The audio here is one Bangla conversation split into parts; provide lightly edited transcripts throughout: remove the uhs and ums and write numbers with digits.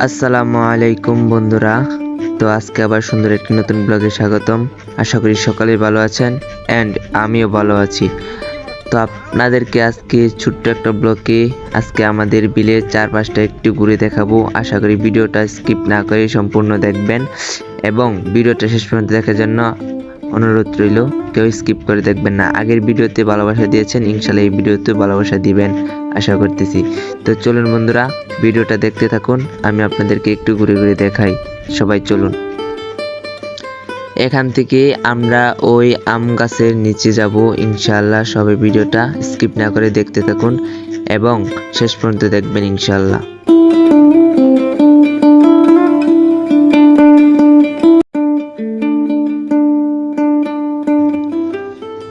আসসালামু আলাইকুম বন্ধুরা। তো আজকে আবার সুন্দর একটি নতুন ব্লগে স্বাগতম। আশা করি সকলেই ভালো আছেন অ্যান্ড আমিও ভালো আছি। তো আপনাদেরকে আজকে ছোট্ট একটা ব্লগে আজকে আমাদের বিলের চারপাশটা একটু ঘুরে দেখাবো। আশা করি ভিডিওটা স্কিপ না করে সম্পূর্ণ দেখবেন এবং ভিডিওটা শেষ পর্যন্ত দেখার জন্য অনুরোধ রইল, কেউ স্কিপ করে দেখবেন না। আগের ভিডিওতে ভালোবাসা দিয়েছেন, ইনশাল্লাহ এই ভিডিওতে ভালোবাসা দিবেন আশা করতেছি। তো চলুন বন্ধুরা, ভিডিওটা দেখতে থাকুন, আমি আপনাদেরকে একটু ঘুরে ঘুরে দেখাই। সবাই চলুন। এখান থেকে আমরা ওই আম গাছের নিচে যাব ইনশাল্লাহ। সবাই ভিডিওটা স্কিপ না করে দেখতে থাকুন এবং শেষ পর্যন্ত দেখবেন ইনশাল্লাহ।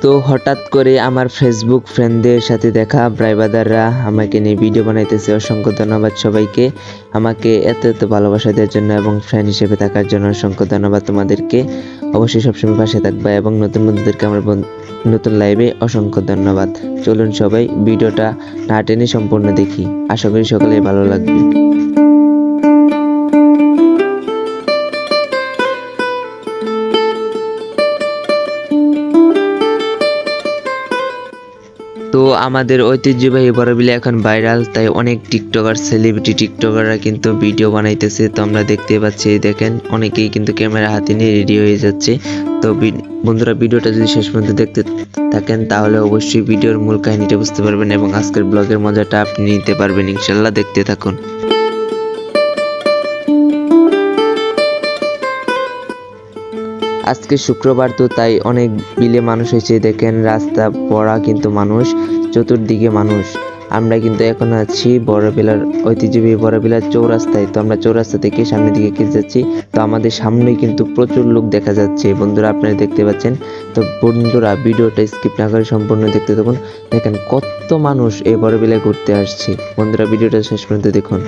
তো হঠাৎ করে আমার ফেসবুক ফ্রেন্ডদের সাথে দেখা, ব্রাদাররা আমাকে নিয়ে ভিডিও বানাইতেছে। অসংখ্য ধন্যবাদ সবাইকে, আমাকে এত ভালোবাসা দেওয়ার জন্য এবং ফ্রেন্ড হিসেবে থাকার জন্য অসংখ্য ধন্যবাদ তোমাদেরকে। অবশ্যই সবসময় পাশে থাকবে এবং নতুন বন্ধুদেরকে আমার নতুন লাইভে অসংখ্য ধন্যবাদ। চলুন সবাই ভিডিওটা না টেনে সম্পূর্ণ দেখি, আশা করি সকলেই ভালো লাগবে। তো আমাদের ঐতিহ্যবাহী বড়বিলে এখন ভাইরাল, তাই অনেক টিকটকার, সেলিব্রিটি টিকটকাররা কিন্তু ভিডিও বানাইতেছে। তো আমরা দেখতে পাচ্ছি, দেখেন অনেকেই কিন্তু ক্যামেরা হাতে নিয়ে রেডি হয়ে যাচ্ছে। তো বন্ধুরা, ভিডিওটা যদি শেষ পর্যন্ত দেখতে থাকেন তাহলে অবশ্যই ভিডিওর মূল কাহিনীটা বুঝতে পারবেন এবং আজকের ব্লগের মজাটা আপনি নিতে পারবেন ইনশাল্লাহ। দেখতে থাকুন। আজকে শুক্রবার, তো তাই অনেক বিলে মানুষ হয়েছে। দেখেন রাস্তা ভরা কিন্তু মানুষ, চতুর্দিকে মানুষ। আমরা কিন্তু এখন আছি বড়বিলার ঐতিহ্যবাহী বড়বিলার চৌরাস্তায়। তো আমরা চৌরাস্তা থেকে সামনের দিকে এগিয়ে যাচ্ছি। তো আমাদের সামনেই কিন্তু প্রচুর লোক দেখা যাচ্ছে বন্ধুরা, আপনারা দেখতে পাচ্ছেন। তো বন্ধুরা, ভিডিওটা স্কিপ না করে সম্পূর্ণ দেখতে থাকুন। দেখেন কত মানুষ এই বড়বিলায় ঘুরতে আসছে। বন্ধুরা, ভিডিওটা শেষ পর্যন্ত দেখুন।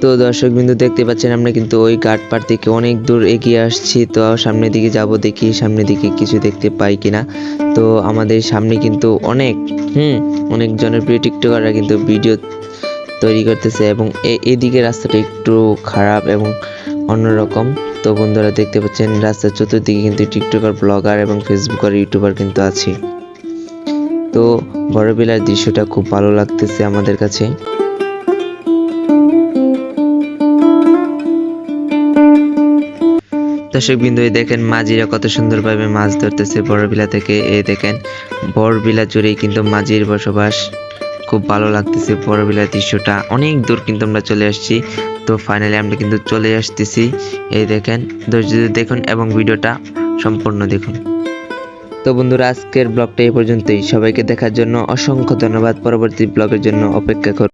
তো দর্শক বিন্দু, দেখতে পাচ্ছেন আমরা কিন্তু ওই ঘাট পার থেকে অনেক দূর এগিয়ে আসছি। তো সামনের দিকে যাব, দেখি সামনের দিকে কিছু দেখতে পাই কিনা। তো আমাদের সামনে কিন্তু অনেক জনপ্রিয় টিকটকাররা কিন্তু ভিডিও তৈরি করতেছে এবং এদিকে রাস্তাটা একটু খারাপ এবং অন্যরকম। তো বন্ধুরা, দেখতে পাচ্ছেন রাস্তার চতুর্দিকে কিন্তু টিকটকার, ব্লগার এবং ফেসবুকার, ইউটিউবার কিন্তু আছে। তো বড়বিলার দৃশ্যটা খুব ভালো লাগতেছে আমাদের কাছে। দর্শক বিন্দু, দেখেন মাঝিরা কত সুন্দরভাবে মাছ ধরতেছে বড়বিলা থেকে। দেখেন বড়বিলা জুড়েই কিন্তু মাঝির বসবাস। খুব ভালো লাগতেছে বড়বিলার দৃশ্যটা। অনেক দূর কিন্তু আমরা চলে আসছি। তো ফাইনালি আমরা কিন্তু চলে আসতেছি। দেখেন, ধৈর্য দেখুন এবং ভিডিওটা সম্পূর্ণ দেখুন। তো বন্ধুরা, আজকের ব্লগটা এই পর্যন্তই। সবাইকে দেখার জন্য অসংখ্য ধন্যবাদ। পরবর্তী ব্লগের জন্য অপেক্ষা করুন।